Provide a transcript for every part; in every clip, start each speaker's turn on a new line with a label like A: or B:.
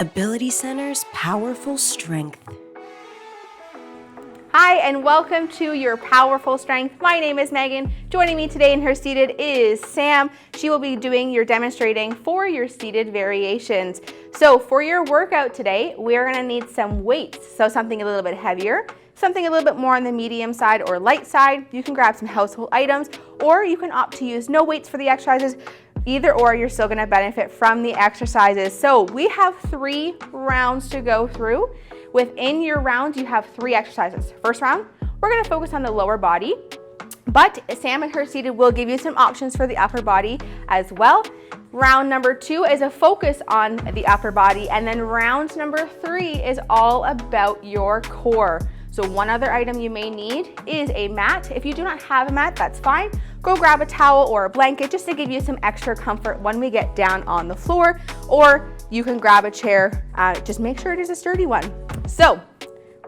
A: Ability Center's powerful strength.
B: Hi, and welcome to your Powerful Strength. My name is Megan. Joining me today in her seated is Sam. She will be doing your demonstrating for your seated variations. So for your workout today, we're gonna need some weights. So something a little bit heavier, something a little bit more on the medium side or light side. You can grab some household items, or you can opt to use no weights for the exercises. Either or, you're still gonna benefit from the exercises. So we have 3 rounds to go through. Within your round, you have 3 exercises. First round, we're gonna focus on the lower body, but Sam and her seated will give you some options for the upper body as well. Round number 2 is a focus on the upper body, and then round number 3 is all about your core. So one other item you may need is a mat. If you do not have a mat, that's fine. Go grab a towel or a blanket just to give you some extra comfort when we get down on the floor, or you can grab a chair. Just make sure it is a sturdy one. So,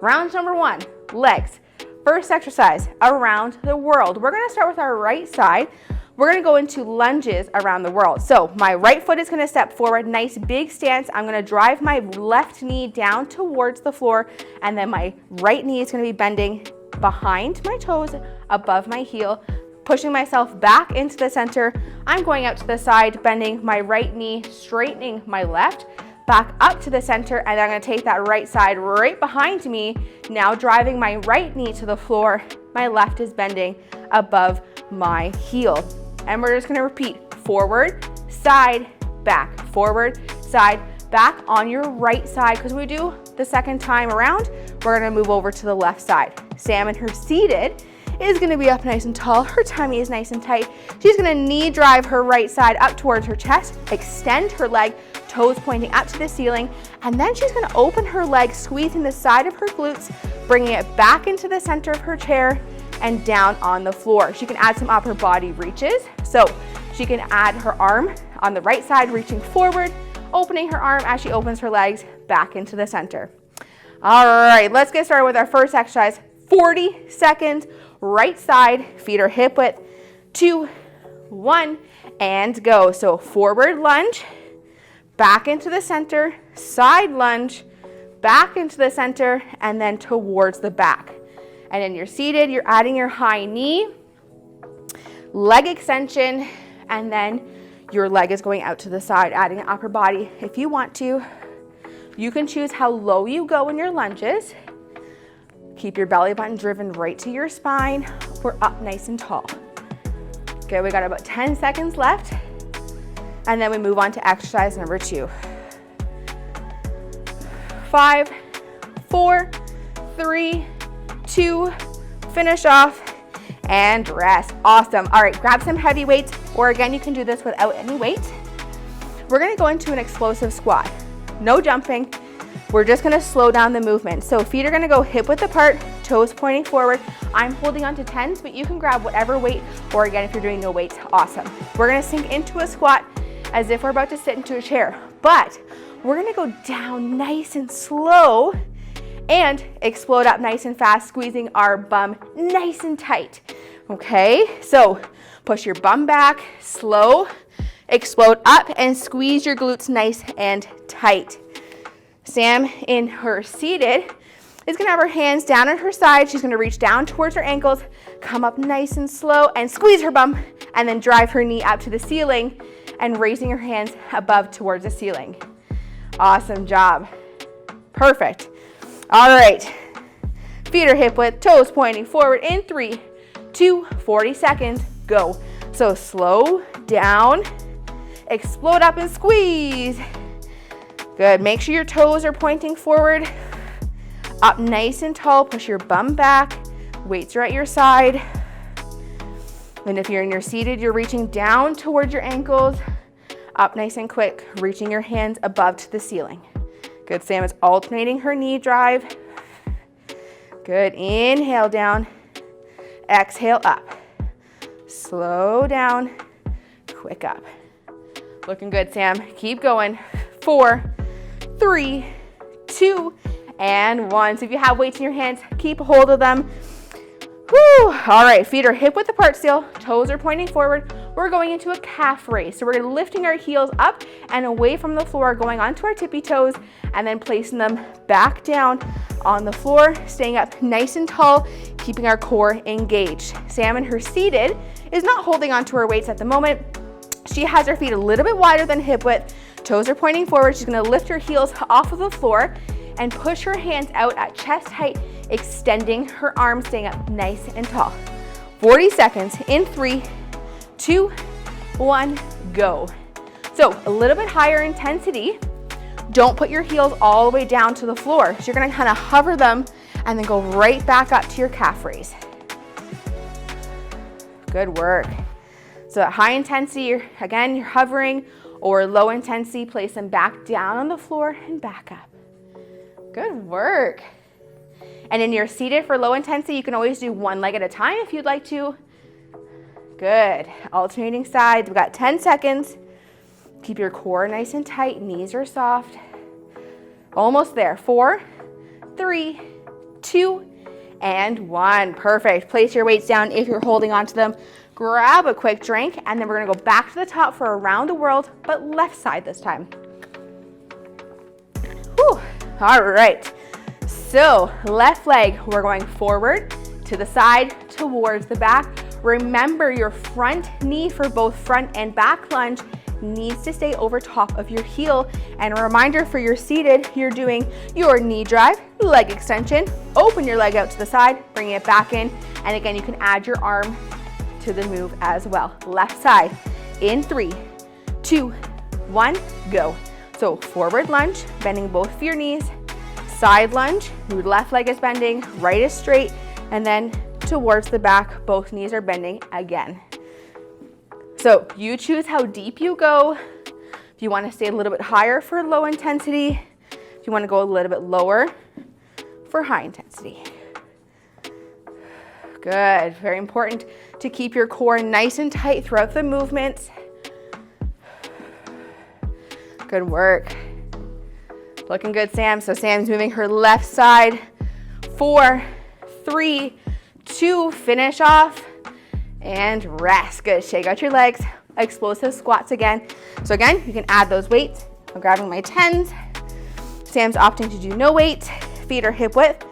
B: round number 1, legs. First exercise, around the world. We're gonna start with our right side. We're gonna go into lunges around the world. So my right foot is gonna step forward, nice big stance. I'm gonna drive my left knee down towards the floor, and then my right knee is gonna be bending behind my toes, above my heel, pushing myself back into the center. I'm going out to the side, bending my right knee, straightening my left, back up to the center, and I'm gonna take that right side right behind me, now driving my right knee to the floor. My left is bending above my heel. And we're just gonna repeat forward, side, back, forward, side, back on your right side. Because we do the second time around, we're gonna move over to the left side. Sam and her seated is gonna be up nice and tall. Her tummy is nice and tight. She's gonna knee drive her right side up towards her chest, extend her leg, toes pointing up to the ceiling, and then she's gonna open her leg, squeezing the side of her glutes, bringing it back into the center of her chair and down on the floor. She can add some upper body reaches. So she can add her arm on the right side, reaching forward, opening her arm as she opens her legs back into the center. All right, let's get started with our first exercise. 40 seconds, right side, feet are hip width, 2, 1, and go. So forward lunge, back into the center, side lunge, back into the center, and then towards the back. And then you're seated, you're adding your high knee, leg extension, and then your leg is going out to the side, adding an upper body. If you want to, you can choose how low you go in your lunges. Keep your belly button driven right to your spine. We're up nice and tall. Okay, we got about 10 seconds left. And then we move on to exercise number 2. 5, 4, 3, 2, finish off, and rest. Awesome. All right, grab some heavy weights, or again, you can do this without any weight. We're gonna go into an explosive squat. No jumping. We're just gonna slow down the movement. So feet are gonna go hip width apart, toes pointing forward. I'm holding on to 10s, but you can grab whatever weight, or again, if you're doing no weights, awesome. We're gonna sink into a squat as if we're about to sit into a chair, but we're gonna go down nice and slow and explode up nice and fast, squeezing our bum nice and tight. Okay, so push your bum back, slow, explode up, and squeeze your glutes nice and tight. Sam, in her seated, is gonna have her hands down at her side. She's gonna reach down towards her ankles, come up nice and slow, and squeeze her bum, and then drive her knee up to the ceiling, and raising her hands above towards the ceiling. Awesome job. Perfect. All right. Feet are hip width, toes pointing forward in 3, 2, 40 seconds, go. So slow down, explode up and squeeze. Good, make sure your toes are pointing forward. Up nice and tall, push your bum back, weights are at your side. And if you're in your seated, you're reaching down towards your ankles, up nice and quick, reaching your hands above to the ceiling. Good, Sam is alternating her knee drive. Good, inhale down, exhale up. Slow down, quick up. Looking good, Sam. Keep going. 4, 3, 2, and 1. So if you have weights in your hands, keep a hold of them. Whew. All right, feet are hip width apart still, toes are pointing forward. we're going into a calf raise. So we're lifting our heels up and away from the floor, going onto our tippy toes, and then placing them back down on the floor, staying up nice and tall, keeping our core engaged. Sam in her seated is not holding onto her weights at the moment. She has her feet a little bit wider than hip width, toes are pointing forward. She's gonna lift her heels off of the floor and push her hands out at chest height, extending her arms, staying up nice and tall. 40 seconds in 3, 2, 1, go. So a little bit higher intensity. Don't put your heels all the way down to the floor. So you're gonna kind of hover them and then go right back up to your calf raise. Good work. So at high intensity, again, you're hovering, or low intensity, place them back down on the floor and back up. Good work. And in your seated for low intensity, you can always do one leg at a time if you'd like to. Good. Alternating sides. We've got 10 seconds. Keep your core nice and tight. Knees are soft. Almost there. 4, 3, 2, and 1. Perfect. Place your weights down if you're holding onto them. Grab a quick drink, and then we're gonna go back to the top for around the world, but left side this time. Whew. All right. So left leg, we're going forward, to the side, towards the back. Remember, your front knee for both front and back lunge needs to stay over top of your heel. And a reminder for your seated, you're doing your knee drive, leg extension, open your leg out to the side, bring it back in. And again, you can add your arm to the move as well. Left side in 3, 2, 1, go. So forward lunge, bending both of your knees, side lunge, your left leg is bending, right is straight, and then towards the back, both knees are bending again. So you choose how deep you go. If you want to stay a little bit higher for low intensity, if you want to go a little bit lower for high intensity. Good, very important to keep your core nice and tight throughout the movements. Good work. Looking good, Sam. So Sam's moving her left side. 4, 3, 2, finish off and rest. Good, shake out your legs. Explosive squats again. So again, you can add those weights. I'm grabbing my 10s. Sam's opting to do no weight. Feet are hip width.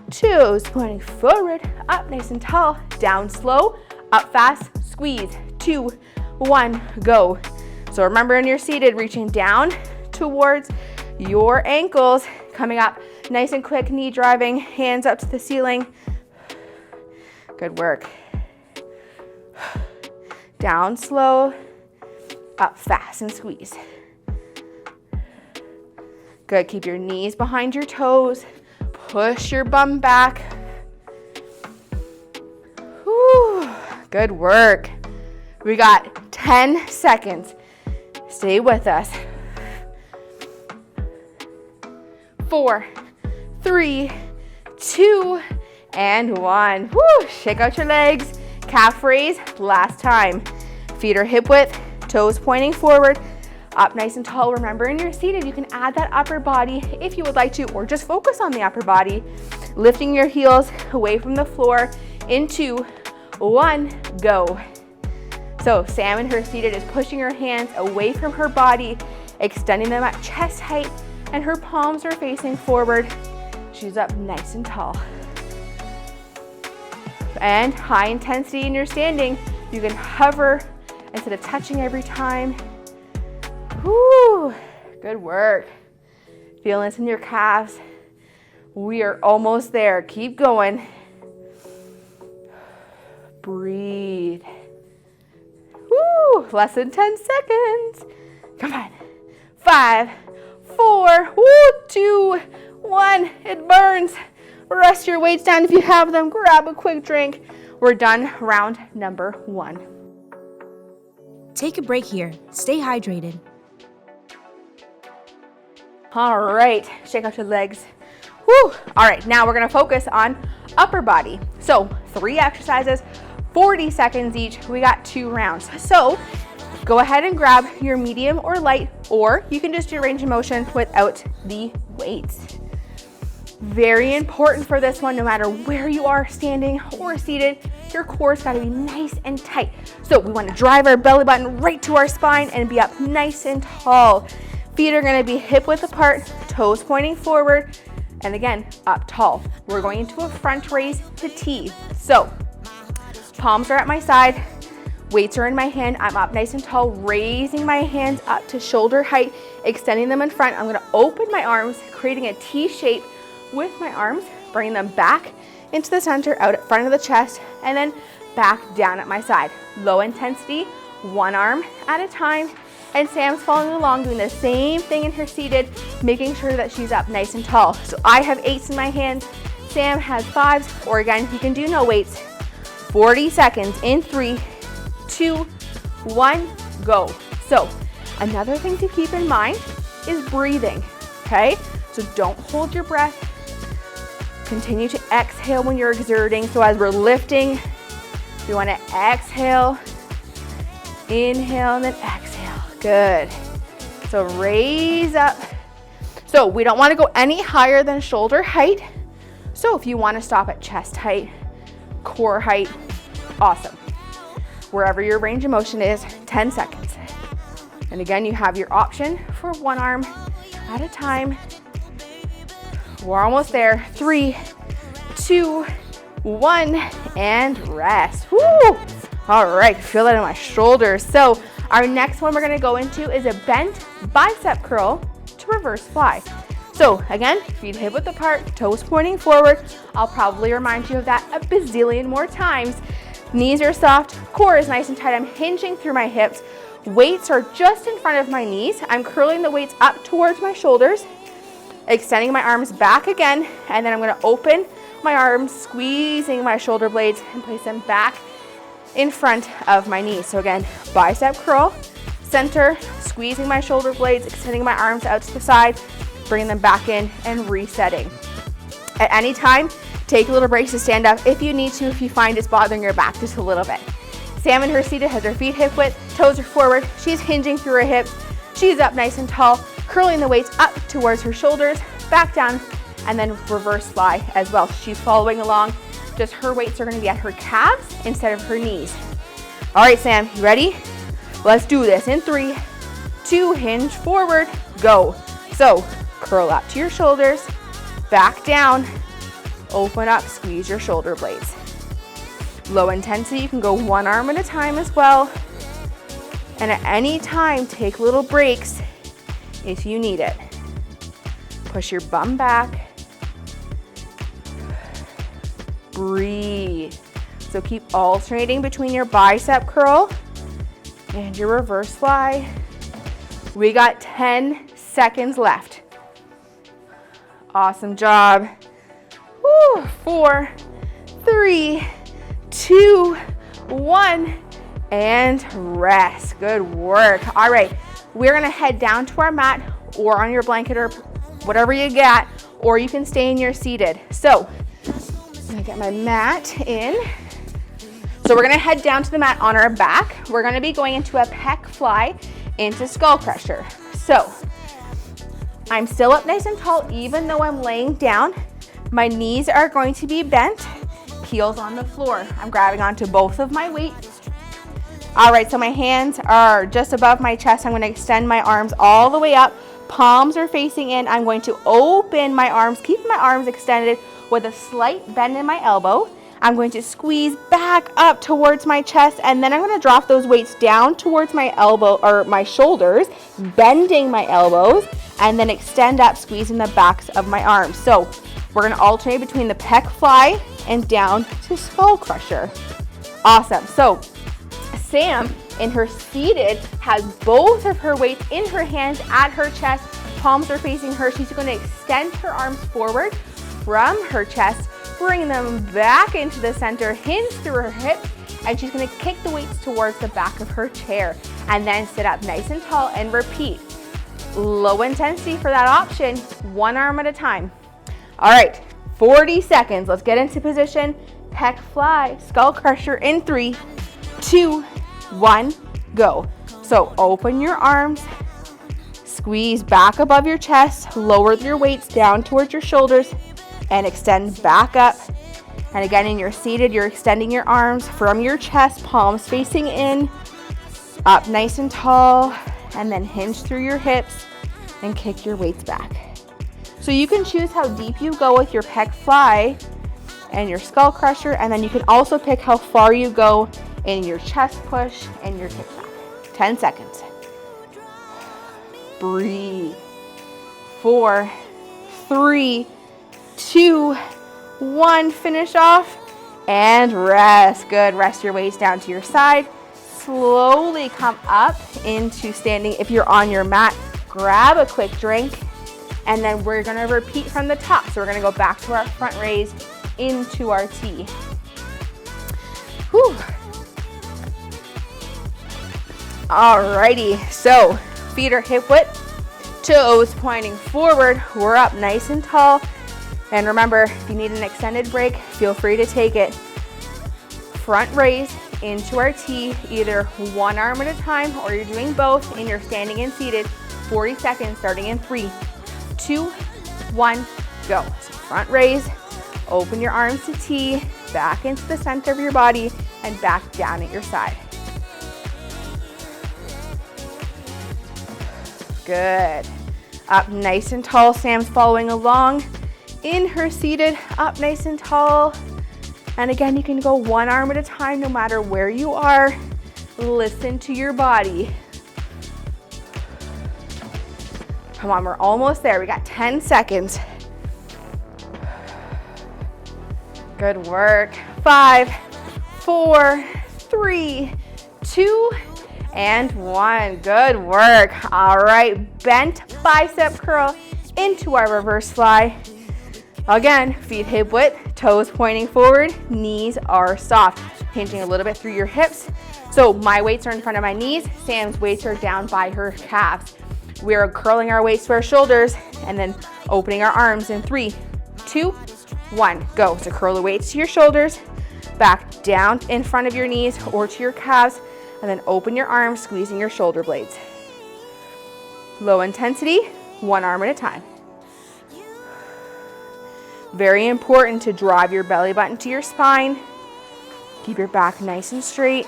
B: Toes pointing forward, up nice and tall, down slow, up fast, squeeze, 2, 1, go. So remember, in your seated, reaching down towards your ankles, coming up nice and quick, knee driving, hands up to the ceiling. Good work. Down slow, up fast and squeeze. Good, keep your knees behind your toes. Push your bum back. Whew. Good work. We got 10 seconds. Stay with us. 4, 3, 2, and 1. Woo. Shake out your legs. Calf raise. Last time. Feet are hip width. Toes pointing forward. Up nice and tall. Remember, in your seated, you can add that upper body if you would like to, or just focus on the upper body. Lifting your heels away from the floor. In 2, 1, go. So Sam in her seated is pushing her hands away from her body, extending them at chest height, and her palms are facing forward. She's up nice and tall. And high intensity in your standing, you can hover instead of touching every time. Woo, good work. Feel this in your calves. We are almost there. Keep going. Breathe. Woo, less than 10 seconds. Come on. 5, 4, 2, 1. It burns. Rest your weights down if you have them. Grab a quick drink. We're done round number 1.
A: Take a break here. Stay hydrated.
B: All right, shake out your legs. Woo. All right, now we're gonna focus on upper body. So 3 exercises, 40 seconds each. We got 2 rounds. So go ahead and grab your medium or light, or you can just do range of motion without the weights. Very important for this one, no matter where you are standing or seated, your core's gotta be nice and tight. So we wanna drive our belly button right to our spine and be up nice and tall. Feet are gonna be hip width apart, toes pointing forward, and again, up tall. We're going into a front raise to T. So palms are at my side, weights are in my hand, I'm up nice and tall, raising my hands up to shoulder height, extending them in front. I'm gonna open my arms, creating a T shape with my arms, bringing them back into the center, out at front of the chest, and then back down at my side. Low intensity, one arm at a time, and Sam's following along, doing the same thing in her seated, making sure that she's up nice and tall. So I have 8s in my hands, Sam has 5s, or again, you can do no weights. 40 seconds in 3, 2, 1, go. So another thing to keep in mind is breathing, okay? So don't hold your breath. Continue to exhale when you're exerting. So as we're lifting, we want to exhale, inhale, and then exhale. Good. So raise up. So we don't want to go any higher than shoulder height. So if you want to stop at chest height, core height, awesome. Wherever your range of motion is, 10 seconds. And again, you have your option for one arm at a time. We're almost there. 3, 2, 1, and rest. Woo! All right, feel that in my shoulders. So our next one we're gonna go into is a bent bicep curl to reverse fly. So again, feet hip width apart, toes pointing forward. I'll probably remind you of that a bazillion more times. Knees are soft, core is nice and tight. I'm hinging through my hips. Weights are just in front of my knees. I'm curling the weights up towards my shoulders, extending my arms back again, and then I'm gonna open my arms, squeezing my shoulder blades and place them back in front of my knees. So again, bicep curl, center, squeezing my shoulder blades, extending my arms out to the side, bringing them back in and resetting. At any time, take a little break to stand up if you need to, if you find it's bothering your back just a little bit. Sam in her seated has her feet hip width, toes are forward, she's hinging through her hips, she's up nice and tall, curling the weights up towards her shoulders, back down, and then reverse fly as well. She's following along, just her weights are gonna be at her calves instead of her knees. All right, Sam, you ready? Let's do this in 3, 2, hinge forward, go. So curl up to your shoulders, back down, open up, squeeze your shoulder blades. Low intensity, you can go one arm at a time as well. And at any time, take little breaks if you need it. Push your bum back. Breathe. So keep alternating between your bicep curl and your reverse fly. We got 10 seconds left. Awesome job. Woo. 4, 3, 2, 1, and rest. Good work. All right, we're gonna head down to our mat or on your blanket or whatever you got, or you can stay in your seated. So I'm gonna get my mat in. So we're gonna head down to the mat on our back. We're gonna be going into a pec fly into skull crusher. So I'm still up nice and tall, even though I'm laying down. My knees are going to be bent, heels on the floor. I'm grabbing onto both of my weights. All right, so my hands are just above my chest. I'm gonna extend my arms all the way up. Palms are facing in. I'm going to open my arms, keep my arms extended with a slight bend in my elbow. I'm going to squeeze back up towards my chest, and then I'm gonna drop those weights down towards my elbow or my shoulders, bending my elbows, and then extend up, squeezing the backs of my arms. So we're gonna alternate between the pec fly and down to skull crusher. Awesome. So Sam in her seated has both of her weights in her hands at her chest. Palms are facing her. She's gonna extend her arms forward from her chest, bring them back into the center, hinge through her hips, and she's gonna kick the weights towards the back of her chair and then sit up nice and tall and repeat. Low intensity for that option, one arm at a time. All right, 40 seconds. Let's get into position. Pec fly, skull crusher in 3, 2, 1, go. So open your arms, squeeze back above your chest, lower your weights down towards your shoulders, and extend back up. And again, in your seated, you're extending your arms from your chest, palms facing in, up nice and tall, and then hinge through your hips and kick your weights back. So you can choose how deep you go with your pec fly and your skull crusher, and then you can also pick how far you go in your chest push and your kickback. 10 seconds. Breathe. 4, 3, 2, 1. Finish off and rest. Good. Rest your weights down to your side. Slowly come up into standing. If you're on your mat, grab a quick drink, and then we're going to repeat from the top. So we're going to go back to our front raise into our T. Whew. Alrighty, so feet are hip width, toes pointing forward. We're up nice and tall. And remember, if you need an extended break, feel free to take it. Front raise into our T, either one arm at a time or you're doing both and you're standing and seated. 40 seconds starting in 3, 2, 1, go. So front raise, open your arms to T, back into the center of your body and back down at your side. Good. Up nice and tall. Sam's following along in her seated, up nice and tall. And again, you can go one arm at a time no matter where you are. Listen to your body. Come on, we're almost there. We got 10 seconds. Good work. 5, 4, 3, 2, and 1. Good work. All right, bent bicep curl into our reverse fly. Again, feet hip width, toes pointing forward, knees are soft, hinging a little bit through your hips. So my weights are in front of my knees, Sam's weights are down by her calves. We're curling our weights to our shoulders and then opening our arms in 3, 2, 1, go. So curl the weights to your shoulders, back down in front of your knees or to your calves, and then open your arms, squeezing your shoulder blades. Low intensity, one arm at a time. Very important to drive your belly button to your spine. Keep your back nice and straight,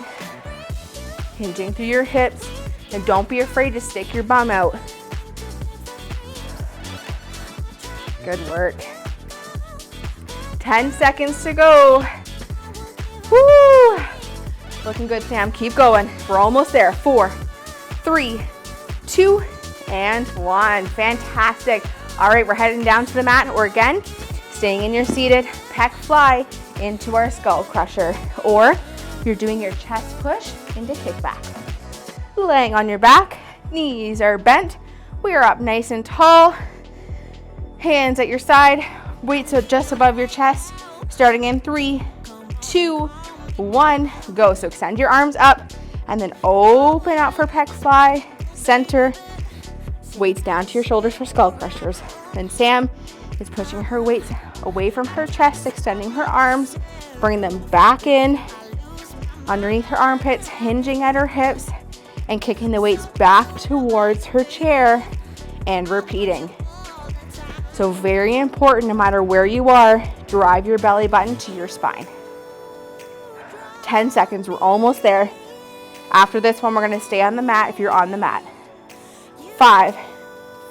B: hinging through your hips, and don't be afraid to stick your bum out. Good work. 10 seconds to go. Woo! Looking good, Sam. Keep going. We're almost there. 4, 3, 2, and 1. Fantastic. All right, we're heading down to the mat, or again, staying in your seated pec fly into our skull crusher, or you're doing your chest push into kickback. Laying on your back, knees are bent. We are up nice and tall. Hands at your side, weights are just above your chest. Starting in 3, 2, 1, go. So extend your arms up and then open out for pec fly, center, weights down to your shoulders for skull crushers. Then Sam is pushing her weights away from her chest, extending her arms, bringing them back in underneath her armpits, hinging at her hips, and kicking the weights back towards her chair and repeating. So very important, no matter where you are, drive your belly button to your spine. 10 seconds, we're almost there. After this one, we're gonna stay on the mat if you're on the mat. 5,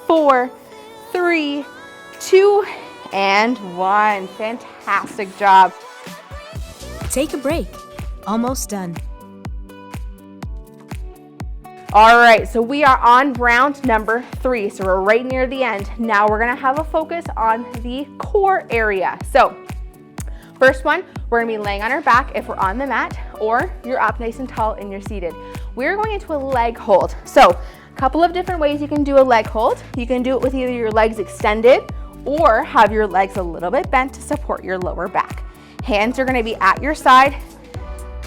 B: 4, 3, 2, and 1. Fantastic job.
A: Take a break. Almost done.
B: All right, so we are on round number 3. So we're right near the end. Now we're gonna have a focus on the core area. So first one, we're gonna be laying on our back if we're on the mat, or you're up nice and tall and you're seated. We're going into a leg hold. So a couple of different ways you can do a leg hold. You can do it with either your legs extended or have your legs a little bit bent to support your lower back. Hands are gonna be at your side.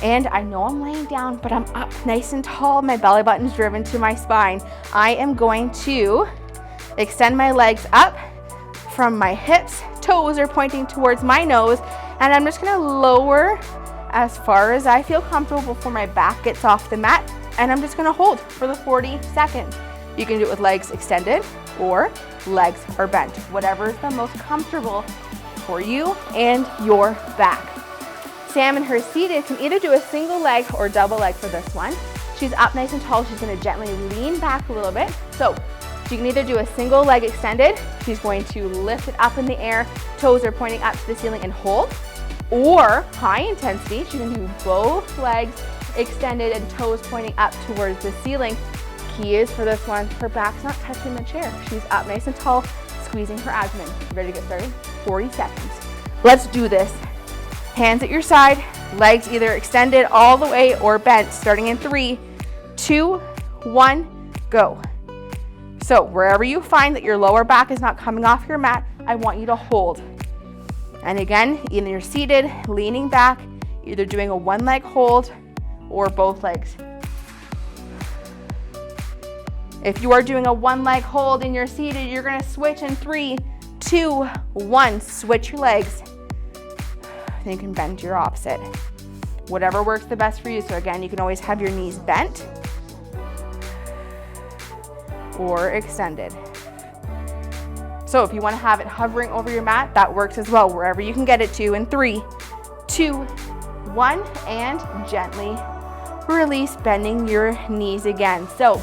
B: And I know I'm laying down, but I'm up nice and tall. My belly button's driven to my spine. I am going to extend my legs up from my hips. Toes are pointing towards my nose. And I'm just gonna lower as far as I feel comfortable before my back gets off the mat. And I'm just gonna hold for the 40 seconds. You can do it with legs extended or legs are bent. Whatever is the most comfortable for you and your back. Sam in her seated can either do a single leg or double leg for this one. She's up nice and tall. She's going to gently lean back a little bit. So she can either do a single leg extended. She's going to lift it up in the air. Toes are pointing up to the ceiling and hold. Or high intensity, she can do both legs extended and toes pointing up towards the ceiling. Key is for this one, her back's not touching the chair. She's up nice and tall, squeezing her abdomen. Ready to get started? 40 seconds. Let's do this. Hands at your side, legs either extended all the way or bent, starting in 3, 2, 1, go. So wherever you find that your lower back is not coming off your mat, I want you to hold. And again, either you're seated, leaning back, either doing a one leg hold or both legs. If you are doing a one leg hold and you're seated, you're gonna switch in 3, 2, 1, switch your legs. Then you can bend to your opposite. Whatever works the best for you. So again, you can always have your knees bent or extended. So if you want to have it hovering over your mat, that works as well, wherever you can get it to in 3, 2, 1, and gently release, bending your knees again. So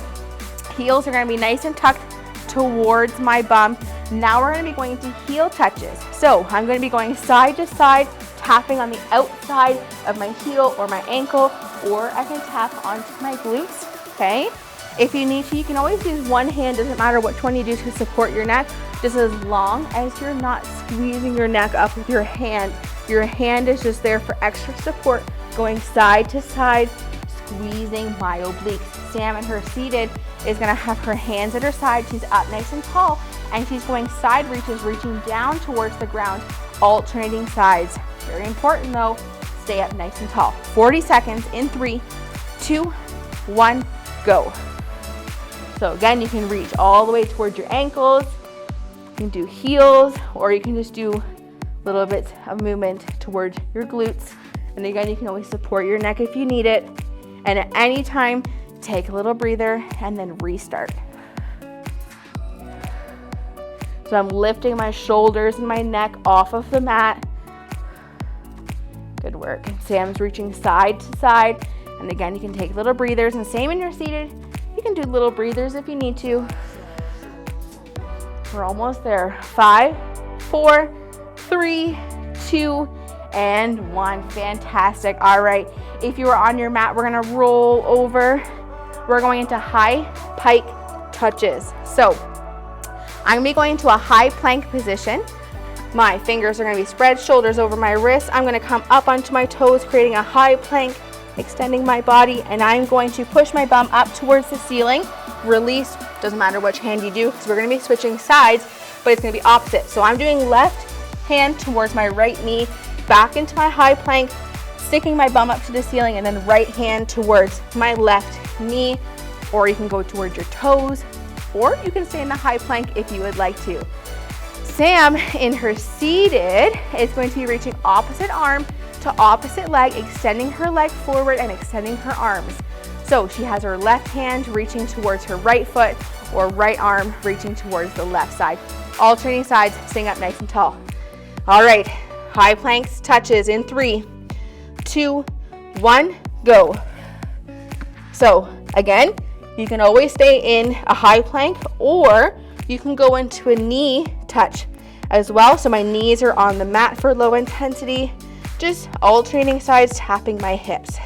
B: heels are going to be nice and tucked towards my bum. Now we're going to be going to heel touches. So I'm going to be going side to side, tapping on the outside of my heel or my ankle, or I can tap onto my glutes, okay? If you need to, you can always use one hand, doesn't matter which one you do to support your neck, just as long as you're not squeezing your neck up with your hand. Your hand is just there for extra support, going side to side, squeezing my obliques. Sam in her seated is gonna have her hands at her side. She's up nice and tall, and she's going side reaches, reaching down towards the ground, alternating sides. Very important though, stay up nice and tall. 40 seconds in 3, 2, 1, go. So again, you can reach all the way towards your ankles. You can do heels, or you can just do little bits of movement towards your glutes. And again, you can always support your neck if you need it. And at any time, take a little breather and then restart. So I'm lifting my shoulders and my neck off of the mat. Good work. Sam's reaching side to side. And again, you can take little breathers, and same when you're seated. You can do little breathers if you need to. We're almost there. 5, 4, 3, 2, and 1. Fantastic. All right. If you are on your mat, we're going to roll over. We're going into high pike touches. So I'm going to be going to a high plank position. My fingers are going to be spread, shoulders over my wrists. I'm going to come up onto my toes, creating a high plank, extending my body, and I'm going to push my bum up towards the ceiling. Release, doesn't matter which hand you do, because we're going to be switching sides, but it's going to be opposite. So I'm doing left hand towards my right knee, back into my high plank, sticking my bum up to the ceiling, and then right hand towards my left knee, or you can go towards your toes, or you can stay in the high plank if you would like to. Sam, in her seated, is going to be reaching opposite arm to opposite leg, extending her leg forward and extending her arms. So she has her left hand reaching towards her right foot, or right arm reaching towards the left side. Alternating sides, staying up nice and tall. All right, high planks touches in 3, 2, 1, go. So again, you can always stay in a high plank, or you can go into a knee touch as well. So my knees are on the mat for low intensity, just alternating sides, tapping my hips.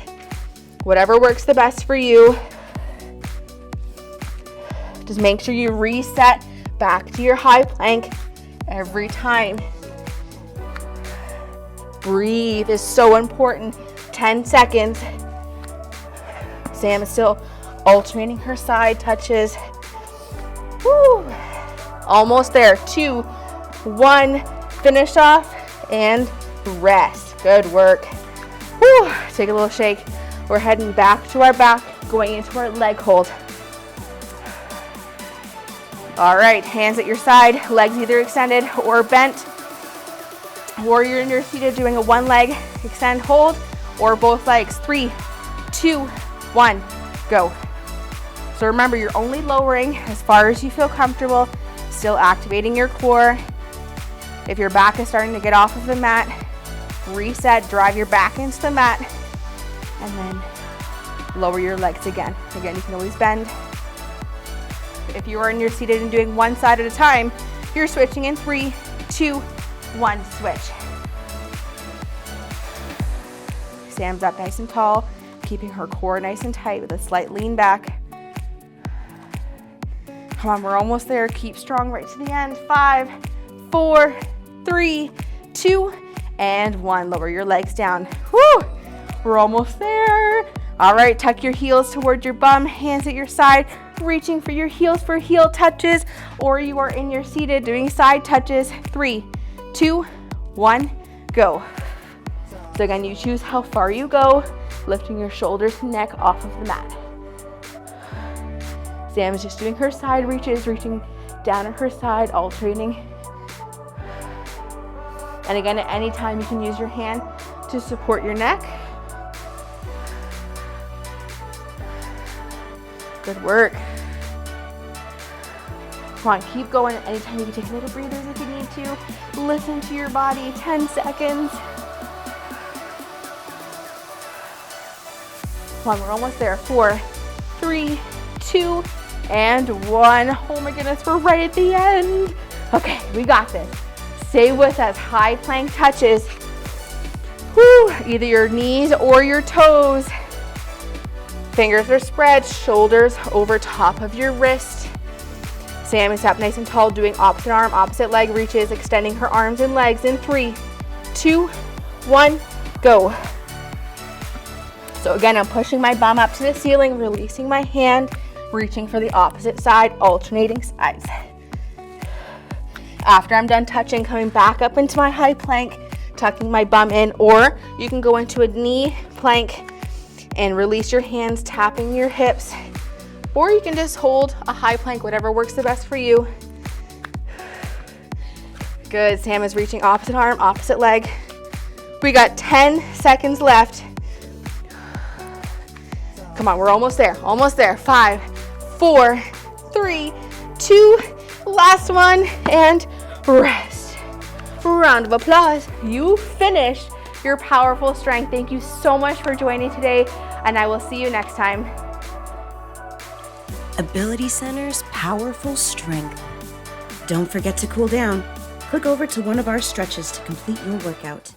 B: Whatever works the best for you. Just make sure you reset back to your high plank every time. Breathe is so important. 10 seconds. Sam is still alternating her side touches. Woo. Almost there. 2, 1, finish off and rest. Good work. Woo. Take a little shake. We're heading back to our back, going into our leg hold. All right, hands at your side, legs either extended or bent. Warrior in your seated, doing a one leg extend hold, or both legs. 3, 2, 1, go. So remember, you're only lowering as far as you feel comfortable, still activating your core. If your back is starting to get off of the mat, reset, drive your back into the mat, and then lower your legs again. Again, you can always bend. If you are in your seated and doing one side at a time, you're switching in 3, 2, 1, switch. Sam's up nice and tall, keeping her core nice and tight with a slight lean back. Come on, we're almost there. Keep strong right to the end. 5, 4, 3, 2, and 1. Lower your legs down. Woo! We're almost there. All right, tuck your heels towards your bum, hands at your side, reaching for your heels for heel touches, or you are in your seated doing side touches. 3, 2, 1, go. So again, you choose how far you go, lifting your shoulders and neck off of the mat. Sam is just doing her side reaches, reaching down at her side, alternating. And again, at any time, you can use your hand to support your neck. Good work. Come on, keep going. Anytime you can take little breathers if you need to. Listen to your body, 10 seconds. Come on, we're almost there. 4, 3, 2, and 1. Oh my goodness, we're right at the end. Okay, we got this. Stay with us, high plank touches. Woo, either your knees or your toes. Fingers are spread, shoulders over top of your wrist. Sam is up nice and tall, doing opposite arm, opposite leg reaches, extending her arms and legs in 3, 2, 1, go. So again, I'm pushing my bum up to the ceiling, releasing my hand, reaching for the opposite side, alternating sides. After I'm done touching, coming back up into my high plank, tucking my bum in, or you can go into a knee plank and release your hands, tapping your hips, or you can just hold a high plank, whatever works the best for you. Good, Sam is reaching opposite arm, opposite leg. We got 10 seconds left. Come on, we're almost there, almost there. 5, 4, 3, 2, last one, and rest. Round of applause. You finished your powerful strength. Thank you so much for joining today, and I will see you next time.
C: Ability Center's powerful strength. Don't forget to cool down. Click over to one of our stretches to complete your workout.